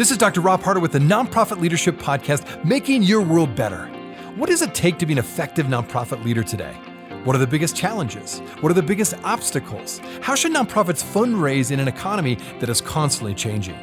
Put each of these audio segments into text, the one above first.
This is Dr. Rob Harter with the Nonprofit Leadership Podcast, Making Your World Better. What does it take to be an effective nonprofit leader today? What are the biggest challenges? What are the biggest obstacles? How should nonprofits fundraise in an economy that is constantly changing?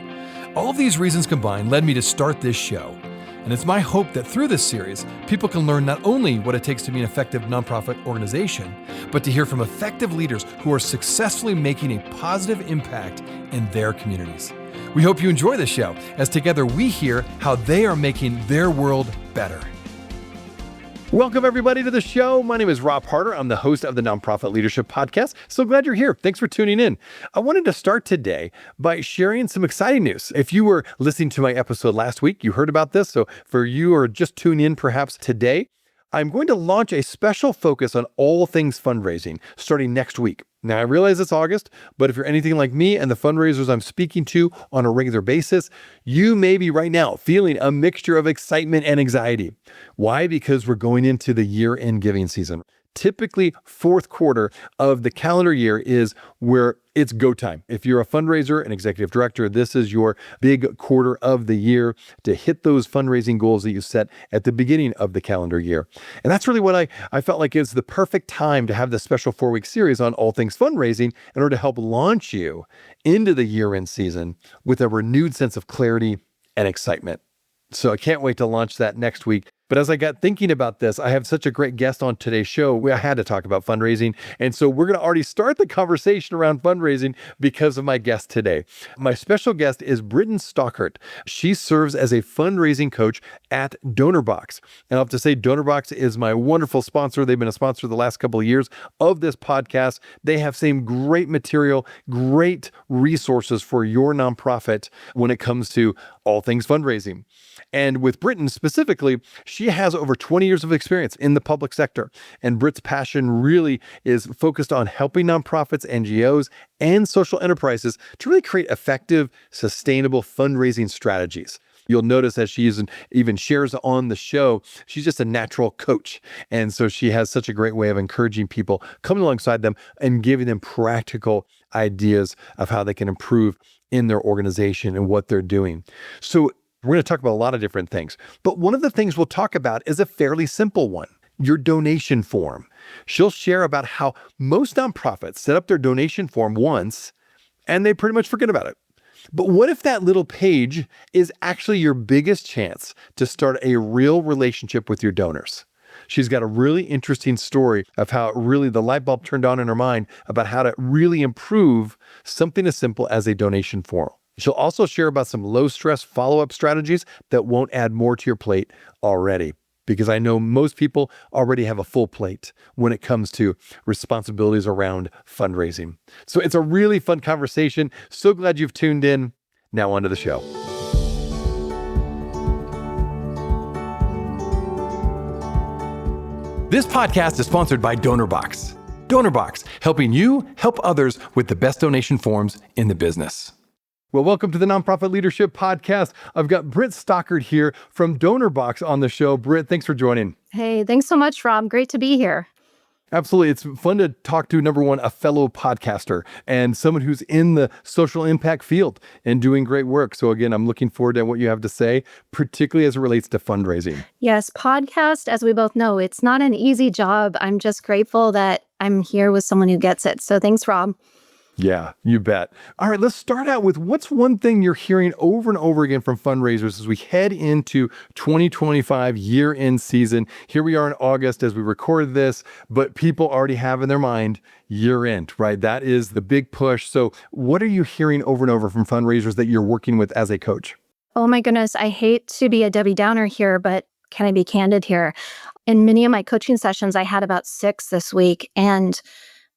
All of these reasons combined led me to start this show. And it's my hope that through this series, people can learn not only what it takes to be an effective nonprofit organization, but to hear from effective leaders who are successfully making a positive impact in their communities. We hope you enjoy this show, as together we hear how they are making their world better. Welcome, everybody, to the show. My name is Rob Harter. I'm the host of the Nonprofit Leadership Podcast. So glad you're here. Thanks for tuning in. I wanted to start today by sharing some exciting news. If you were listening to my episode last week, you heard about this. So for you who are just tuning in perhaps today, I'm going to launch a special focus on all things fundraising starting next week. Now, I realize it's August, but if you're anything like me and the fundraisers I'm speaking to on a regular basis, you may be right now feeling a mixture of excitement and anxiety. Why? Because we're going into the year-end giving season. Typically, fourth quarter of the calendar year is where it's go time. If you're a fundraiser, an executive director, this is your big quarter of the year to hit those fundraising goals that you set at the beginning of the calendar year. And that's really what I felt like is the perfect time to have this special 4-week series on all things fundraising in order to help launch you into the year-end season with a renewed sense of clarity and excitement. So I can't wait to launch that next week. But as I got thinking about this, I have such a great guest on today's show. I had to talk about fundraising. And so we're going to already start the conversation around fundraising because of my guest today. My special guest is Brittan Stockert. She serves as a fundraising coach at DonorBox. And I'll have to say, DonorBox is my wonderful sponsor. They've been a sponsor the last couple of years of this podcast. They have some great material, great resources for your nonprofit when it comes to all things fundraising. And with Brittan specifically, she has over 20 years of experience in the public sector. And Brit's passion really is focused on helping nonprofits, NGOs, and social enterprises to really create effective, sustainable fundraising strategies. You'll notice as she even shares on the show, she's just a natural coach. And so she has such a great way of encouraging people, coming alongside them and giving them practical ideas of how they can improve in their organization and what they're doing. So we're going to talk about a lot of different things, but one of the things we'll talk about is a fairly simple one, your donation form. She'll share about how most nonprofits set up their donation form once and they pretty much forget about it. But what if that little page is actually your biggest chance to start a real relationship with your donors? She's got a really interesting story of how really the light bulb turned on in her mind about how to really improve something as simple as a donation form. She'll also share about some low-stress follow-up strategies that won't add more to your plate already, because I know most people already have a full plate when it comes to responsibilities around fundraising. So it's a really fun conversation. So glad you've tuned in. Now on to the show. This podcast is sponsored by DonorBox. DonorBox, helping you help others with the best donation forms in the business. Well, welcome to the Nonprofit Leadership Podcast. I've got Brittan Stockert here from DonorBox on the show. Britt, thanks for joining. Hey, thanks so much, Rob. Great to be here. Absolutely. It's fun to talk to, number one, a fellow podcaster and someone who's in the social impact field and doing great work. So again, I'm looking forward to what you have to say, particularly as it relates to fundraising. Yes, podcast, as we both know, it's not an easy job. I'm just grateful that I'm here with someone who gets it. So thanks, Rob. Yeah, you bet. All right, let's start out with what's one thing you're hearing over and over again from fundraisers as we head into 2025 year-end season. Here we are in August as we record this, but people already have in their mind year-end, right? That is the big push. So what are you hearing over and over from fundraisers that you're working with as a coach? Oh my goodness, I hate to be a Debbie Downer here, but can I be candid here? In many of my coaching sessions, I had about 6 this week, and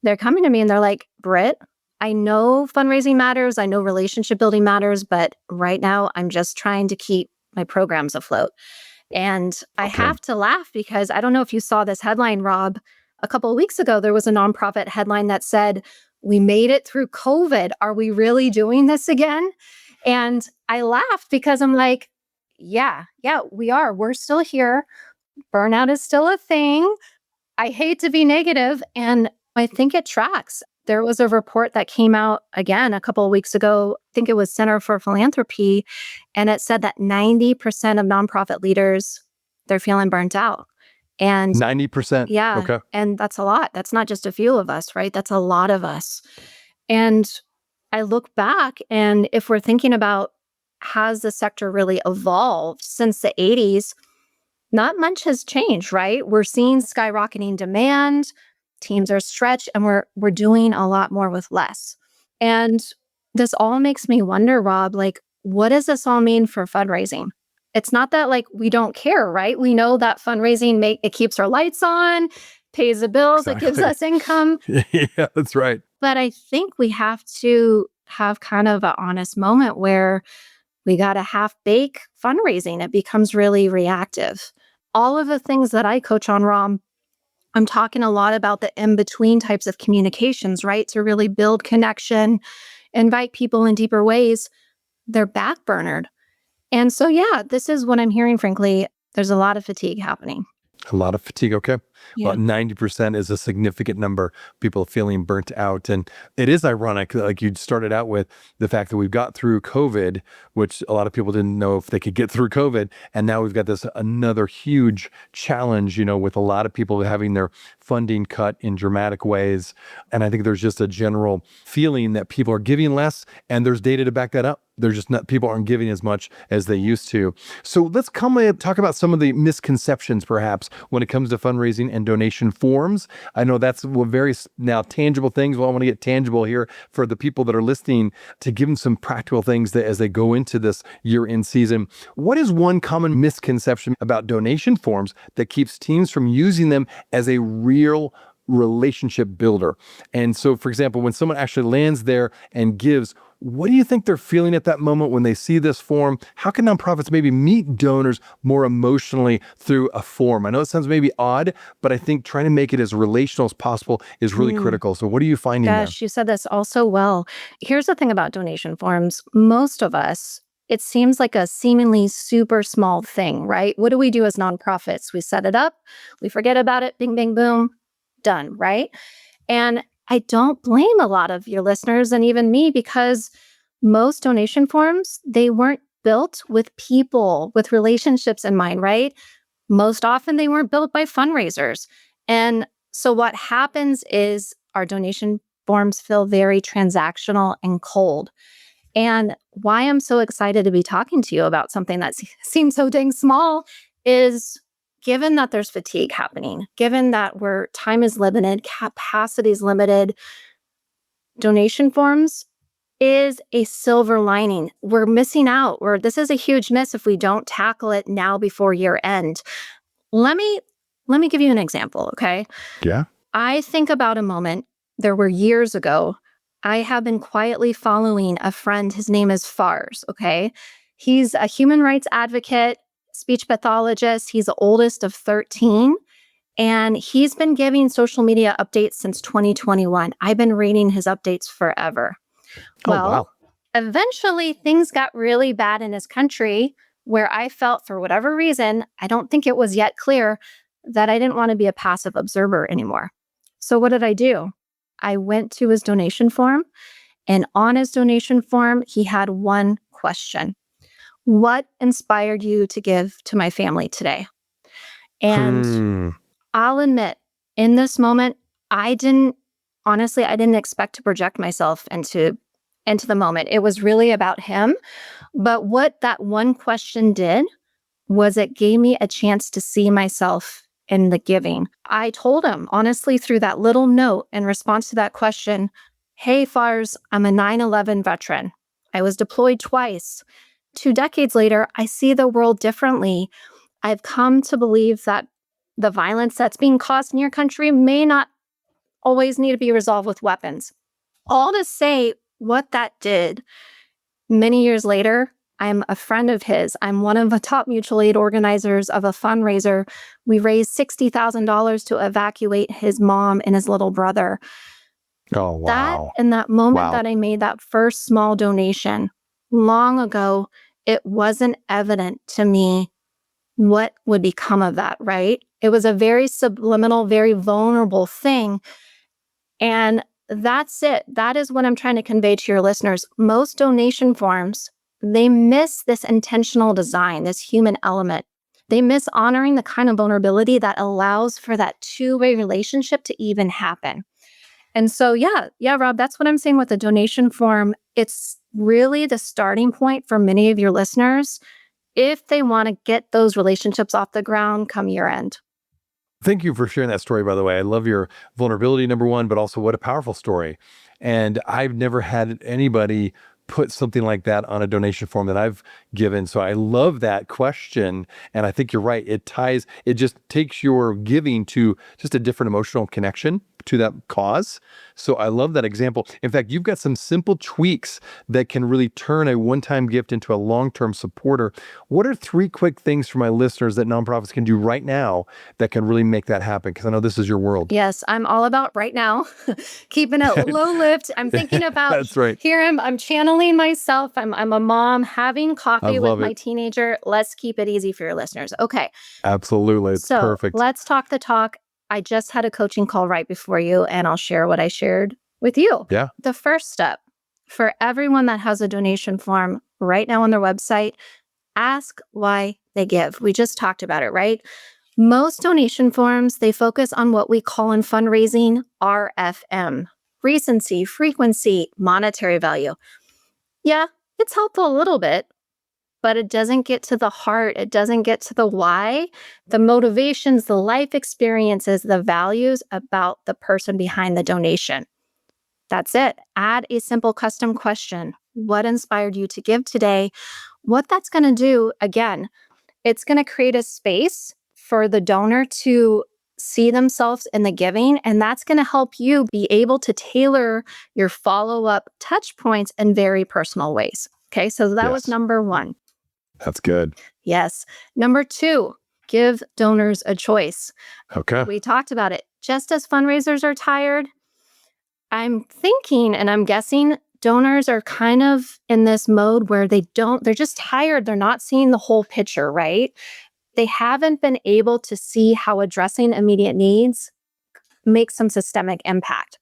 they're coming to me and they're like, Britt, I know fundraising matters. I know relationship building matters, but right now I'm just trying to keep my programs afloat. And I have to laugh because I don't know if you saw this headline, Rob. A couple of weeks ago, there was a nonprofit headline that said, "We made it through COVID. Are we really doing this again?" And I laughed because I'm like, yeah, we are. We're still here. Burnout is still a thing. I hate to be negative, and I think it tracks. There was a report that came out again a couple of weeks ago. I think it was Center for Philanthropy, and it said that 90% of nonprofit leaders, they're feeling burnt out. And 90%. yeah, Okay. and that's a lot. That's not just a few of us, right? That's a lot of us. And I look back, and if we're thinking about, has the sector really evolved since the 80s? Not much has changed, right? We're seeing skyrocketing demand, teams are stretched, and we're doing a lot more with less. And this all makes me wonder, Rob, like, what does this all mean for fundraising? It's not that like we don't care, right? We know that fundraising it keeps our lights on, pays the bills, it gives Exactly. us income. Yeah, that's right. But I think we have to have kind of an honest moment where we got to half bake fundraising. It becomes really reactive. All of the things that I coach on, Rom, I'm talking a lot about the in between types of communications, right? To really build connection, invite people in deeper ways. They're backburnered. And so, yeah, this is what I'm hearing, frankly. There's a lot of fatigue happening. A lot of fatigue. Okay. Yeah. About 90% is a significant number. People feeling burnt out. And it is ironic, like you started out with the fact that we've got through COVID, which a lot of people didn't know if they could get through COVID. And now we've got this another huge challenge, with a lot of people having their funding cut in dramatic ways. And I think there's just a general feeling that people are giving less, and there's data to back that up. They're just not, people aren't giving as much as they used to. So let's come and talk about some of the misconceptions, perhaps, when it comes to fundraising and donation forms. I know that's very now tangible things. Well, I want to get tangible here for the people that are listening to give them some practical things that as they go into this year-end season. What is one common misconception about donation forms that keeps teams from using them as a real relationship builder? And so, for example, when someone actually lands there and gives, what do you think they're feeling at that moment when they see this form? How can nonprofits maybe meet donors more emotionally through a form? I know it sounds maybe odd, but I think trying to make it as relational as possible is really critical. So what are you finding there? Gosh, you said this all so well. Here's the thing about donation forms. Most of us, it seems like a seemingly super small thing, right? What do we do as nonprofits? We set it up, we forget about it, bing, bing, boom, done, right? And I don't blame a lot of your listeners and even me, because most donation forms, they weren't built with people, with relationships in mind, right? Most often they weren't built by fundraisers. And so what happens is our donation forms feel very transactional and cold. And why I'm so excited to be talking to you about something that seems so dang small is, given that there's fatigue happening, given that where time is limited, capacity is limited, donation forms is a silver lining. We're missing out. This is a huge miss if we don't tackle it now before year end. Let me give you an example, okay? Yeah. I think about a moment, there were years ago, I have been quietly following a friend. His name is Fars, okay? He's a human rights advocate, speech pathologist. He's the oldest of 13, and he's been giving social media updates since 2021. I've been reading his updates forever. Wow. Eventually things got really bad in his country, where I felt, for whatever reason, I don't think it was yet clear, that I didn't want to be a passive observer anymore. So what did I do? I went to his donation form, and on his donation form, he had one question: what inspired you to give to my family today? And I'll admit, in this moment, I didn't expect to project myself into the moment. It was really about him. But what that one question did was it gave me a chance to see myself in the giving. I told him, honestly, through that little note in response to that question, hey, Fars, I'm a 9/11 veteran. I was deployed twice. 2 decades later, I see the world differently. I've come to believe that the violence that's being caused in your country may not always need to be resolved with weapons. All to say, what that did, many years later, I'm a friend of his. I'm one of the top mutual aid organizers of a fundraiser. We raised $60,000 to evacuate his mom and his little brother. Oh, wow. That, in that moment that I made that first small donation long ago, it wasn't evident to me what would become of that, right? It was a very subliminal, very vulnerable thing. And that's it. That is what I'm trying to convey to your listeners. Most donation forms, they miss this intentional design, this human element. They miss honoring the kind of vulnerability that allows for that two-way relationship to even happen. And so, yeah, Rob, that's what I'm saying with the donation form. It's really the starting point for many of your listeners if they want to get those relationships off the ground come year end. Thank you for sharing that story, by the way. I love your vulnerability, number one, but also what a powerful story. And I've never had anybody put something like that on a donation form that I've given. So I love that question. And I think you're right. It just takes your giving to just a different emotional connection to that cause. So I love that example. In fact, you've got some simple tweaks that can really turn a one-time gift into a long-term supporter. What are 3 quick things for my listeners that nonprofits can do right now that can really make that happen? Because I know this is your world. Yes, I'm all about right now, keeping it low lift. I'm thinking about That's right. Here I'm channeling myself. I'm a mom having coffee with my teenager. Let's keep it easy for your listeners. Okay. Absolutely. It's perfect. Let's talk the talk. I just had a coaching call right before you, and I'll share what I shared with you. Yeah. The first step for everyone that has a donation form right now on their website, ask why they give. We just talked about it, right? Most donation forms, they focus on what we call in fundraising RFM, recency, frequency, monetary value. Yeah, it's helpful a little bit, but it doesn't get to the heart. It doesn't get to the why, the motivations, the life experiences, the values about the person behind the donation. That's it. Add a simple custom question. What inspired you to give today? What that's going to do, again, it's going to create a space for the donor to see themselves in the giving, and that's going to help you be able to tailor your follow-up touch points in very personal ways. Okay, so that was number 1. That's good. Yes. Number 2, give donors a choice. Okay. We talked about it. Just as fundraisers are tired, I'm thinking and I'm guessing donors are kind of in this mode where they're just tired. They're not seeing the whole picture, right? They haven't been able to see how addressing immediate needs makes some systemic impact.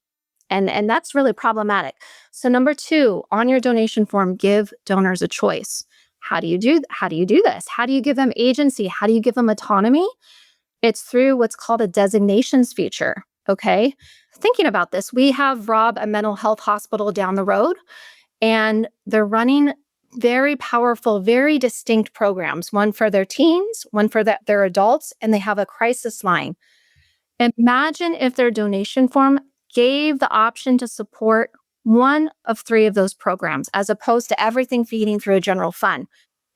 And that's really problematic. So number 2, on your donation form, give donors a choice. How do you do this? How do you give them agency? How do you give them autonomy? It's through what's called a designations feature. Okay. Thinking about this, we have Rob, a mental health hospital down the road, and they're running very powerful, very distinct programs, one for their teens, one for their adults, and they have a crisis line. Imagine if their donation form gave the option to support one of 3 of those programs, as opposed to everything feeding through a general fund.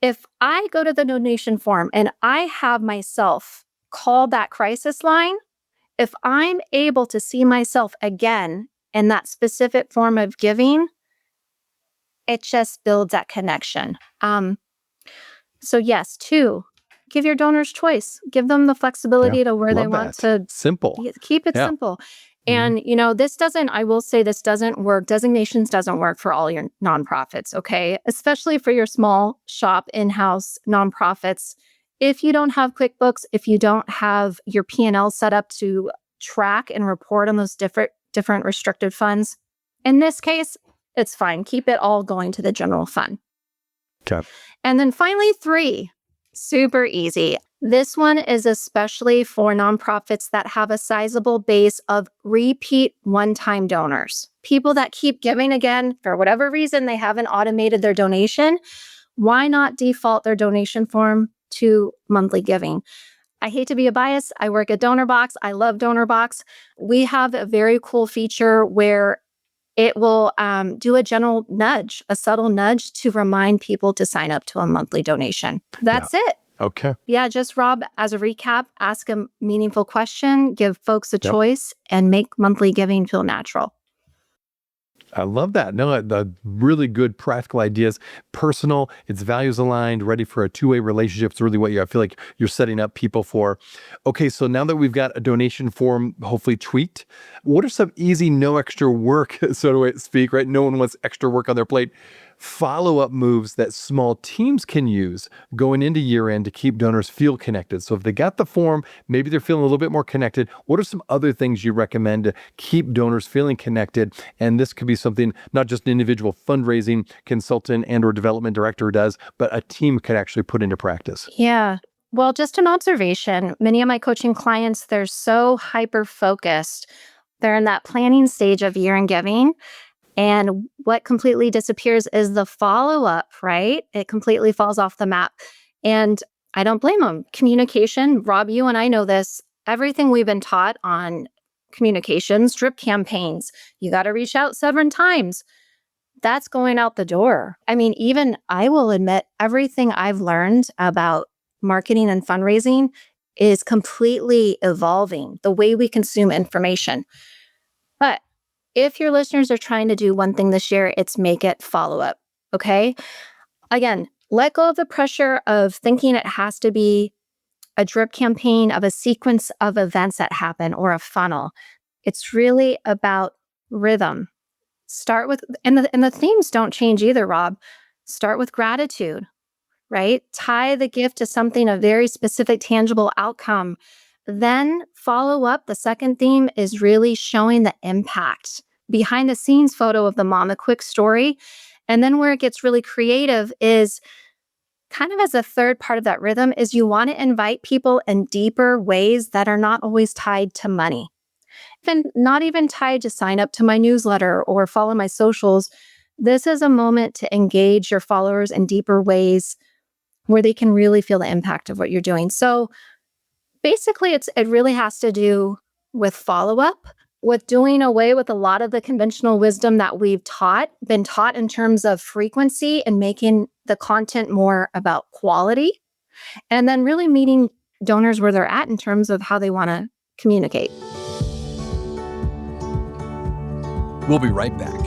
If I go to the donation form and I have myself call that crisis line, if I'm able to see myself again in that specific form of giving, it just builds that connection. So yes, 2, give your donors choice. Give them the flexibility to where they want to. Simple. Keep it simple. And, I will say this doesn't work. Designations doesn't work for all your nonprofits, okay? Especially for your small shop in-house nonprofits. If you don't have QuickBooks, if you don't have your P&L set up to track and report on those different restricted funds, in this case, it's fine. Keep it all going to the general fund. Okay. And then finally, 3, super easy. This one is especially for nonprofits that have a sizable base of repeat one-time donors. People that keep giving again, for whatever reason, they haven't automated their donation. Why not default their donation form to monthly giving? I hate to be a bias. I work at DonorBox. I love DonorBox. We have a very cool feature where it will do a general nudge, a subtle nudge to remind people to sign up to a monthly donation. That's it. Okay. Yeah, just Rob, as a recap, ask a meaningful question, give folks a choice, and make monthly giving feel natural. I love that. No, the really good practical ideas, personal, it's values aligned, ready for a two-way relationship. It's really what I feel like you're setting up people for. Okay, so now that we've got a donation form hopefully tweaked, what are some easy, no extra work, so to speak, right? No one wants extra work on their plate follow-up moves that small teams can use going into year-end to keep donors feel connected. So if they got the form, maybe they're feeling a little bit more connected. What are some other things you recommend to keep donors feeling connected? And this could be something not just an individual fundraising consultant and or development director does, but a team could actually put into practice. Yeah. Well, just an observation. Many of my coaching clients, they're so hyper-focused. They're in that planning stage of year-end giving. And what completely disappears is the follow-up, right? It completely falls off the map. And I don't blame them. Communication, Rob, you and I know this. Everything we've been taught on communications, drip campaigns, you got to reach out 7 times. That's going out the door. I mean, even I will admit everything I've learned about marketing and fundraising is completely evolving the way we consume information. But if your listeners are trying to do one thing this year, it's make it follow up. Okay. Again, let go of the pressure of thinking it has to be a drip campaign of a sequence of events that happen or a funnel. It's really about rhythm. Start with, and the themes don't change either, Rob. Start with gratitude, right? Tie the gift to something, a very specific, tangible outcome. Then follow up. The second theme is really showing the impact. Behind the scenes photo of the mom, a quick story. And then where it gets really creative is kind of as a third part of that rhythm is you want to invite people in deeper ways that are not always tied to money. Even not even tied to sign up to my newsletter or follow my socials. This is a moment to engage your followers in deeper ways where they can really feel the impact of what you're doing. So basically, it really has to do with follow-up, with doing away with a lot of the conventional wisdom that we've been taught in terms of frequency and making the content more about quality, and then really meeting donors where they're at in terms of how they want to communicate. We'll be right back.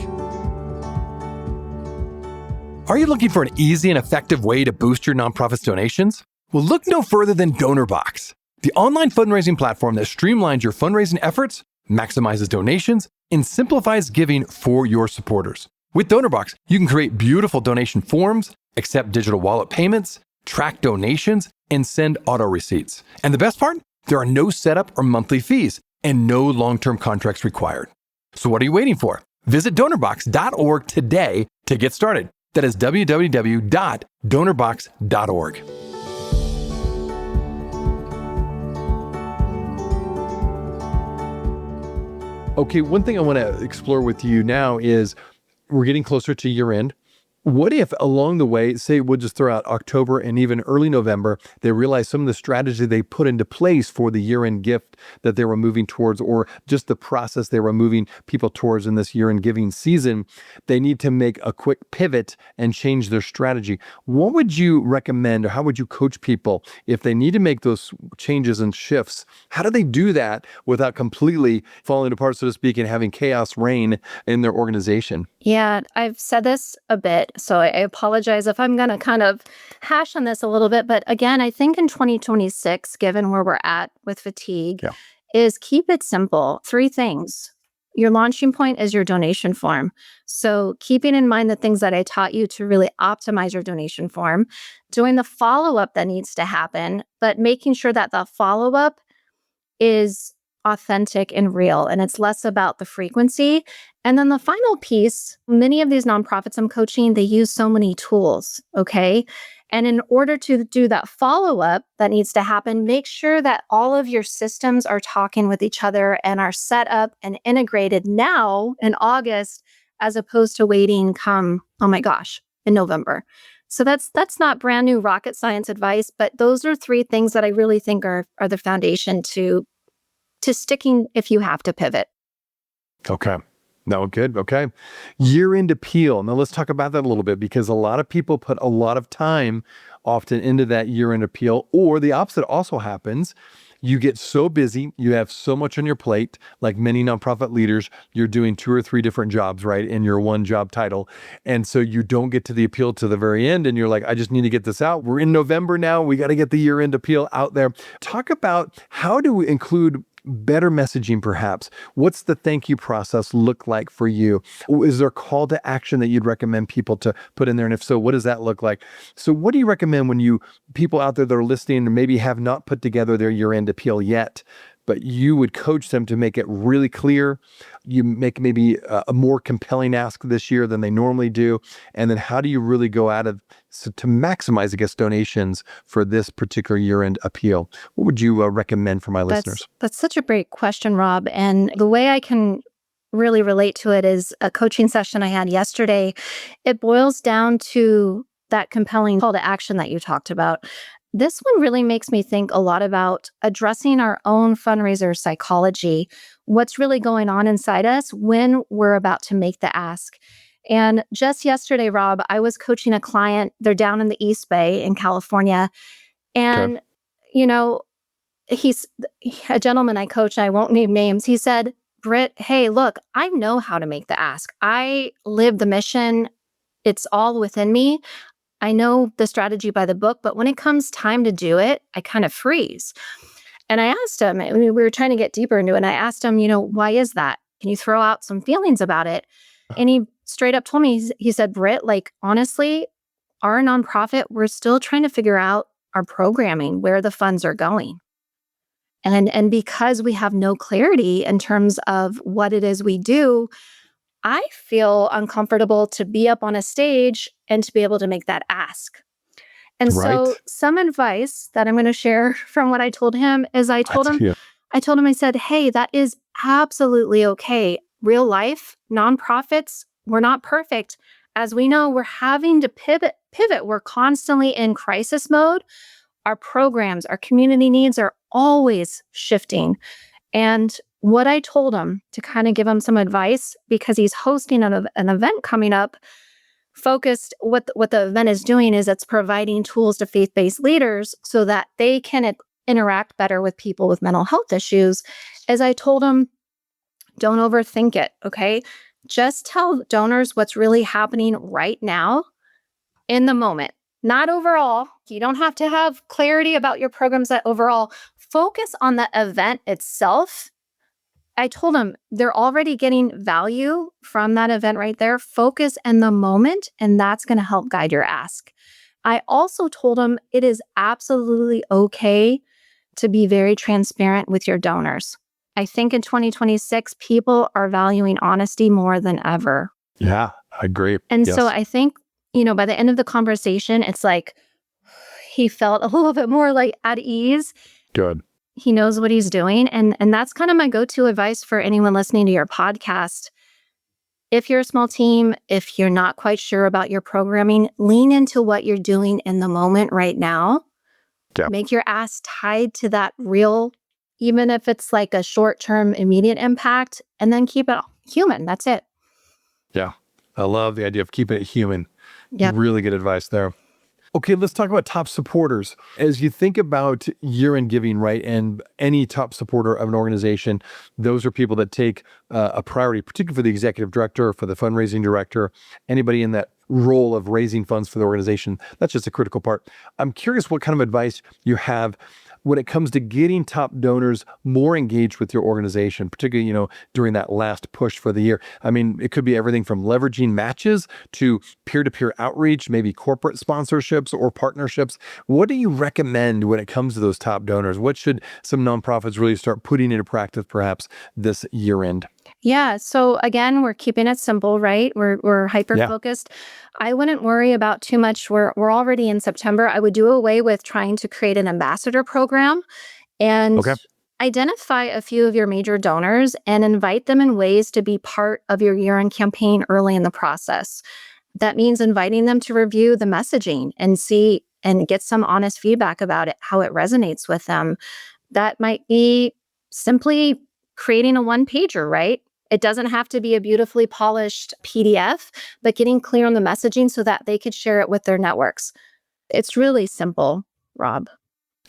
Are you looking for an easy and effective way to boost your nonprofit's donations? Well, look no further than DonorBox, the online fundraising platform that streamlines your fundraising efforts, maximizes donations, and simplifies giving for your supporters. With DonorBox, you can create beautiful donation forms, accept digital wallet payments, track donations, and send auto receipts. And the best part? There are no setup or monthly fees and no long-term contracts required. So what are you waiting for? Visit DonorBox.org today to get started. That is www.DonorBox.org. Okay, one thing I want to explore with you now is we're getting closer to year end. What if along the way, say we'll just throw out October and even early November, they realize some of the strategy they put into place for the year-end gift that they were moving towards, or just the process they were moving people towards in this year-end giving season, they need to make a quick pivot and change their strategy. What would you recommend, or how would you coach people if they need to make those changes and shifts? How do they do that without completely falling apart, so to speak, and having chaos reign in their organization? Yeah, I've said this a bit, so I apologize if I'm going to kind of hash on this a little bit. But again, I think in 2026, given where we're at with fatigue, is keep it simple. 3 things. Your launching point is your donation form. So keeping in mind the things that I taught you to really optimize your donation form, doing the follow-up that needs to happen, but making sure that the follow-up is authentic and real, and it's less about the frequency. And then the final piece, many of these nonprofits I'm coaching, they use so many tools, okay? And in order to do that follow-up that needs to happen, make sure that all of your systems are talking with each other and are set up and integrated now in August, as opposed to waiting come, oh my gosh, in November. So that's not brand new rocket science advice, but those are 3 things that I really think are the foundation to sticking if you have to pivot. Okay. No, good. Okay. Year-end appeal. Now let's talk about that a little bit, because a lot of people put a lot of time often into that year-end appeal, or the opposite also happens. You get so busy, you have so much on your plate, like many nonprofit leaders, you're doing 2 or 3 different jobs, right, in your one job title. And so you don't get to the appeal to the very end, and you're like, I just need to get this out. We're in November now. We got to get the year-end appeal out there. Talk about how do we include better messaging perhaps. What's the thank you process look like for you? Is there a call to action that you'd recommend people to put in there? And if so, what does that look like? So what do you recommend when people out there that are listening and maybe have not put together their year-end appeal yet, but you would coach them to make it really clear? You make maybe a more compelling ask this year than they normally do. And then how do you really go to maximize, I guess, donations for this particular year-end appeal? What would you recommend for my listeners? That's such a great question, Rob. And the way I can really relate to it is a coaching session I had yesterday. It boils down to that compelling call to action that you talked about. This one really makes me think a lot about addressing our own fundraiser psychology, what's really going on inside us when we're about to make the ask. And just yesterday, Rob, I was coaching a client. They're down in the East Bay in California. And, you know, he's a gentleman I coach, I won't name names. He said, Britt, hey, look, I know how to make the ask. I live the mission. It's all within me. I know the strategy by the book, but when it comes time to do it, I kind of freeze. And I asked him, we were trying to get deeper into it, and I asked him, why is that? Can you throw out some feelings about it? And he straight up told me, he said, Britt, honestly, our nonprofit, we're still trying to figure out our programming, where the funds are going. And because we have no clarity in terms of what it is we do, I feel uncomfortable to be up on a stage and to be able to make that ask. And so some advice that I'm going to share from what I told him is I told him, I said, hey, that is absolutely okay. Real life, nonprofits, we're not perfect. As we know, we're having to pivot. We're constantly in crisis mode. Our programs, our community needs are always shifting. And what I told him to kind of give him some advice, because he's hosting an event coming up focused, what the event is doing is it's providing tools to faith-based leaders so that they can interact better with people with mental health issues. As I told him, don't overthink it, okay? Just tell donors what's really happening right now in the moment. Not overall. You don't have to have clarity about your programs that overall. Focus on the event itself. I told them they're already getting value from that event right there. Focus in the moment, and that's going to help guide your ask. I also told them it is absolutely okay to be very transparent with your donors. I think in 2026, people are valuing honesty more than ever. Yeah, I agree. And so I think, by the end of the conversation, it's like he felt a little bit more at ease. Good. He knows what he's doing. And that's kind of my go-to advice for anyone listening to your podcast. If you're a small team, if you're not quite sure about your programming, lean into what you're doing in the moment right now. Yeah. Make your ask tied to that real, even if it's a short-term immediate impact, and then keep it human. That's it. Yeah. I love the idea of keeping it human. Yeah. Really good advice there. Okay, let's talk about top supporters. As you think about year-end giving, right, and any top supporter of an organization, those are people that take a priority, particularly for the executive director, for the fundraising director, anybody in that role of raising funds for the organization. That's just a critical part. I'm curious what kind of advice you have when it comes to getting top donors more engaged with your organization, particularly, during that last push for the year. I mean, it could be everything from leveraging matches to peer-to-peer outreach, maybe corporate sponsorships or partnerships. What do you recommend when it comes to those top donors? What should some nonprofits really start putting into practice perhaps this year end? Yeah. So again, we're keeping it simple, right? We're hyper-focused. I wouldn't worry about too much. We're already in September. I would do away with trying to create an ambassador program and identify a few of your major donors and invite them in ways to be part of your year-end campaign early in the process. That means inviting them to review the messaging and see and get some honest feedback about it, how it resonates with them. That might be simply creating a one-pager, right? It doesn't have to be a beautifully polished PDF, but getting clear on the messaging so that they could share it with their networks. It's really simple, Rob.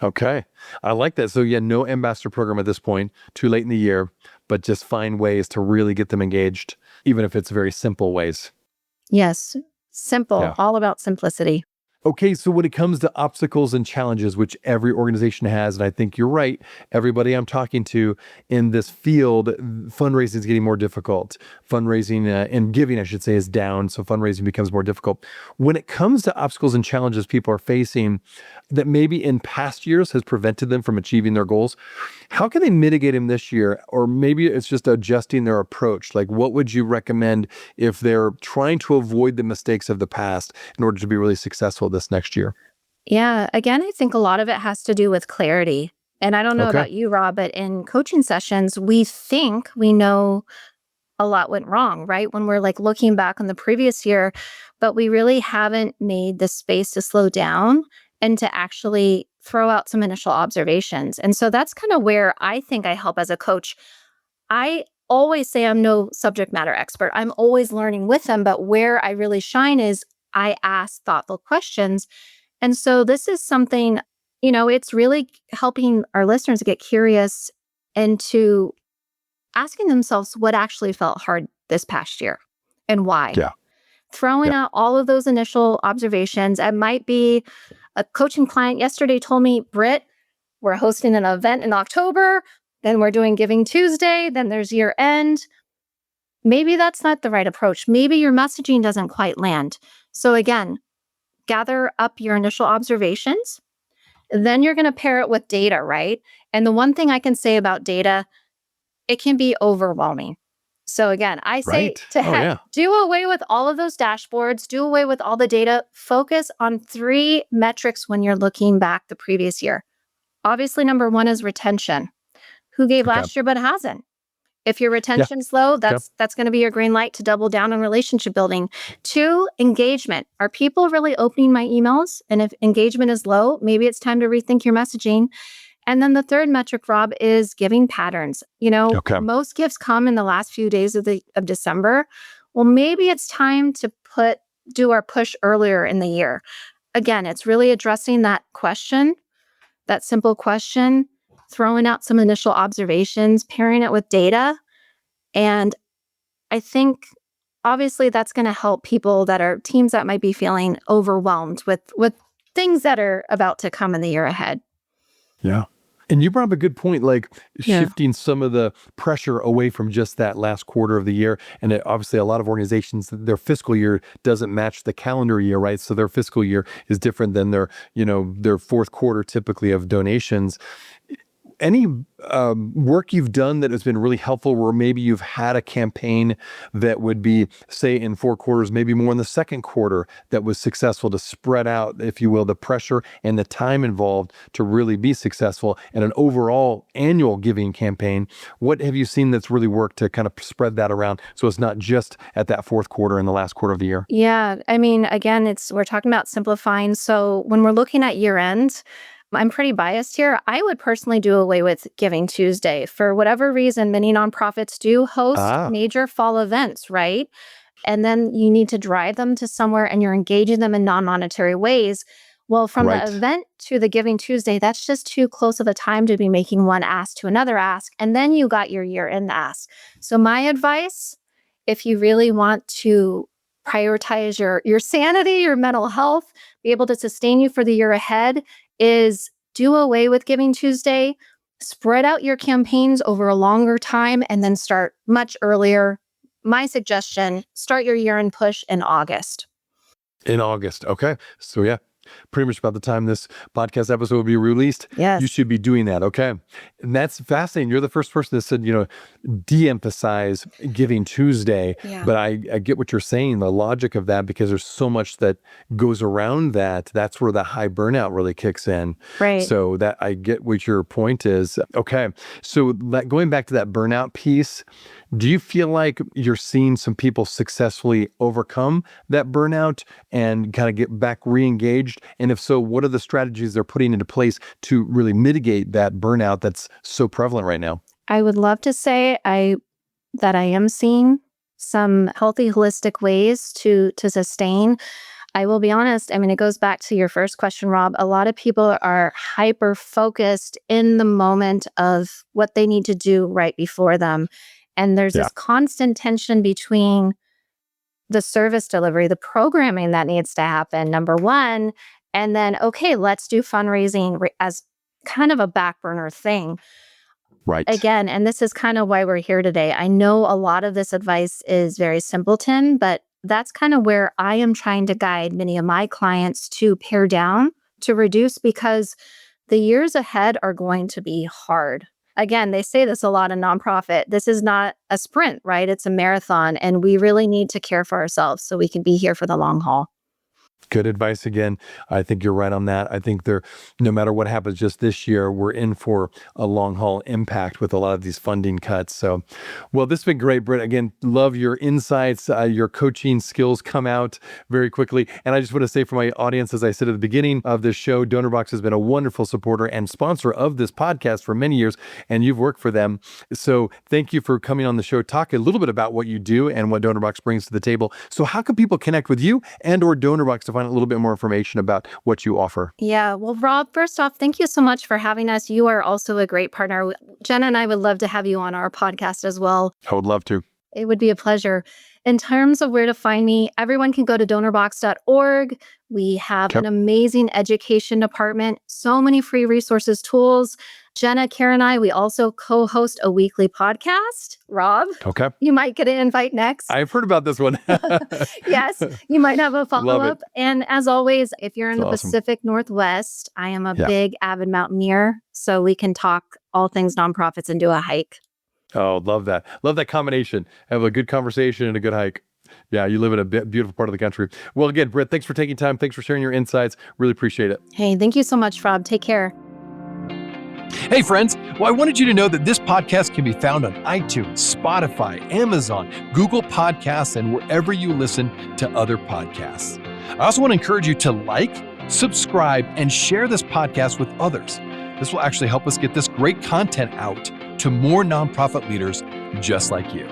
Okay. I like that. So no ambassador program at this point, too late in the year, but just find ways to really get them engaged, even if it's very simple ways. Yes. Simple. All about simplicity. Okay, so when it comes to obstacles and challenges, which every organization has, and I think you're right, everybody I'm talking to in this field, fundraising is getting more difficult. Fundraising and giving, I should say, is down, so fundraising becomes more difficult. When it comes to obstacles and challenges people are facing that maybe in past years has prevented them from achieving their goals, how can they mitigate them this year? Or maybe it's just adjusting their approach. Like, what would you recommend if they're trying to avoid the mistakes of the past in order to be really successful this next year? Yeah. Again, I think a lot of it has to do with clarity. And I don't know Okay. about you, Rob, but in coaching sessions, we think we know a lot went wrong, right? When we're like looking back on the previous year, but we really haven't made the space to slow down and to actually throw out some initial observations. And so that's kind of where I think I help as a coach. I always say I'm no subject matter expert. I'm always learning with them, but where I really shine is I ask thoughtful questions. And so this is something, it's really helping our listeners get curious into asking themselves what actually felt hard this past year and why. Yeah. Throwing Yeah. out all of those initial observations. It might be a coaching client yesterday told me, Britt, we're hosting an event in October, then we're doing Giving Tuesday, then there's year end. Maybe that's not the right approach. Maybe your messaging doesn't quite land. So again, gather up your initial observations. Then you're going to pair it with data, right? And the one thing I can say about data, it can be overwhelming. So again, I say Right. to Oh, yeah. do away with all of those dashboards, do away with all the data, focus on 3 metrics when you're looking back the previous year. Obviously, number 1 is retention. Who gave Okay. last year but hasn't? If your Yeah. retention's low, Okay. that's going to be your green light to double down on relationship building. 2, engagement. Are people really opening my emails? And if engagement is low, maybe it's time to rethink your messaging. And then the 3rd metric, Rob, is giving patterns. Okay. Most gifts come in the last few days of December. Well, maybe it's time to do our push earlier in the year. Again, it's really addressing that question, that simple question, throwing out some initial observations, pairing it with data. And I think obviously that's going to help people that are teams that might be feeling overwhelmed with things that are about to come in the year ahead. Yeah. And you brought up a good point, like Yeah. shifting some of the pressure away from just that last quarter of the year. And obviously, a lot of organizations, their fiscal year doesn't match the calendar year, right? So their fiscal year is different than their fourth quarter typically of donations. Any work you've done that has been really helpful where maybe you've had a campaign that would be, say, in 4 quarters, maybe more in the second quarter that was successful to spread out, if you will, the pressure and the time involved to really be successful and an overall annual giving campaign? What have you seen that's really worked to kind of spread that around so it's not just at that fourth quarter and the last quarter of the year? Yeah. I mean, again, we're talking about simplifying. So when we're looking at year end, I'm pretty biased here. I would personally do away with Giving Tuesday. For whatever reason, many nonprofits do host Ah, major fall events, right? And then you need to drive them to somewhere and you're engaging them in non-monetary ways. Well, from the right. event to the Giving Tuesday, that's just too close of a time to be making one ask to another ask. And then you got your year-end ask. So my advice, if you really want to prioritize your sanity, your mental health, be able to sustain you for the year ahead, is do away with Giving Tuesday, spread out your campaigns over a longer time, and then start much earlier. My suggestion, start your year-end push in August. In August. Okay. So yeah, pretty much about the time this podcast episode will be released, Yes. you should be doing that. Okay. And that's fascinating. You're the first person that said, de-emphasize Giving Tuesday. Yeah. But I get what you're saying, the logic of that, because there's so much that goes around that. That's where the high burnout really kicks in. Right. So that I get what your point is. Okay. So going back to that burnout piece, do you feel like you're seeing some people successfully overcome that burnout and kind of get back re-engaged? And if so, what are the strategies they're putting into place to really mitigate that burnout that's so prevalent right now? I would love to say that I am seeing some healthy, holistic ways to sustain. I will be honest. I mean, it goes back to your first question, Rob. A lot of people are hyper focused in the moment of what they need to do right before them. And there's Yeah. this constant tension between the service delivery, the programming that needs to happen, number one. And then, okay, let's do fundraising as kind of a back burner thing. Right. Again, and this is kind of why we're here today. I know a lot of this advice is very simpleton, but that's kind of where I am trying to guide many of my clients to pare down, to reduce, because the years ahead are going to be hard. Again, they say this a lot in nonprofit. This is not a sprint, right? It's a marathon, and we really need to care for ourselves so we can be here for the long haul. Good advice again. I think you're right on that. I think no matter what happens just this year, we're in for a long haul impact with a lot of these funding cuts. So, well, this has been great, Britt. Again, love your insights. Your coaching skills come out very quickly. And I just want to say for my audience, as I said at the beginning of this show, DonorBox has been a wonderful supporter and sponsor of this podcast for many years, and you've worked for them. So thank you for coming on the show. Talk a little bit about what you do and what DonorBox brings to the table. So how can people connect with you and or DonorBox to find a little bit more information about what you offer? Yeah. Well, Rob, first off, thank you so much for having us. You are also a great partner. Jenna and I would love to have you on our podcast as well. I would love to. It would be a pleasure. In terms of where to find me, everyone can go to donorbox.org. We have an amazing education department, so many free resources, tools. Jenna, Karen, and I, we also co-host a weekly podcast. Rob, you might get an invite next. I've heard about this one. Yes, you might have a follow-up. And as always, if you're in the Pacific Northwest, I am a big avid mountaineer, so we can talk all things nonprofits and do a hike. Oh, love that. Love that combination. Have a good conversation and a good hike. Yeah, you live in a beautiful part of the country. Well, again, Britt, thanks for taking time. Thanks for sharing your insights. Really appreciate it. Hey, thank you so much, Rob. Take care. Hey, friends. Well, I wanted you to know that this podcast can be found on iTunes, Spotify, Amazon, Google Podcasts, and wherever you listen to other podcasts. I also want to encourage you to like, subscribe, and share this podcast with others. This will actually help us get this great content out to more nonprofit leaders just like you.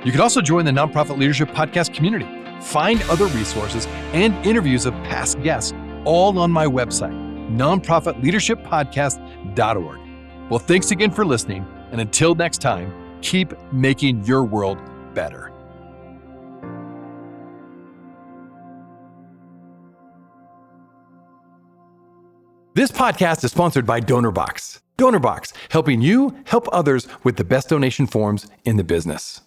You can also join the Nonprofit Leadership Podcast community. Find other resources and interviews of past guests all on my website, nonprofitleadershippodcast.org. Well, thanks again for listening. And until next time, keep making your world better. This podcast is sponsored by DonorBox. DonorBox, helping you help others with the best donation forms in the business.